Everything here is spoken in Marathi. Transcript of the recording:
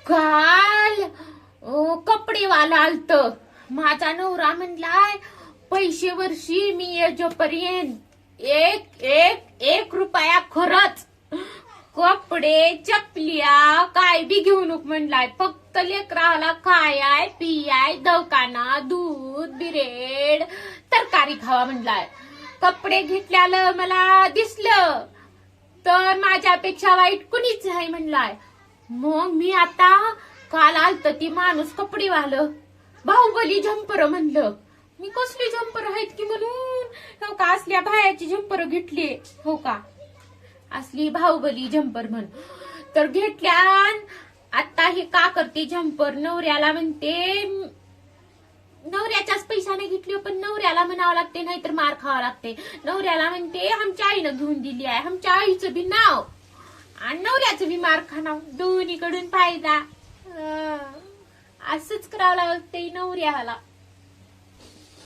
काल कपडेवाला आलत. माझा नवरा म्हणलाय पैसे वर्षी मी येजोपर्यंत एक रुपया खरंच कपडे चपल्या काय बी घेऊ नको म्हणलाय. फक्त लेकराला खायाय पियाय दवाखाना दूध बिरेड तरकारी खावा म्हणलाय. कपडे घेतल्याला मला दिसलं तर माझ्यापेक्षा वाईट कुणीच नाही म्हणलाय. मग मी आता काल आलत ती माणूस कपडेवालं बाहुबली झंपर म्हणलं. मी कसली झंपर आहेत की म्हणून हो का असल्या बायाची झंपर घेतली हो का असली बाहुबली झंपर म्हण तर घेतल्या. आता हे का करते झंपर नवऱ्याला म्हणते नवऱ्याच्याच पैशाने घेतली पण नवऱ्याला म्हणावं लागते नाहीतर मार खावा लागते. नवऱ्याला म्हणते आमच्या आईनं घेऊन दिली आहे आमच्या आईचं बी नाव आणि नवऱ्याचं बी मार खानाव दोन्हीकडून फायदा. असंच करावं लागते नवऱ्याला.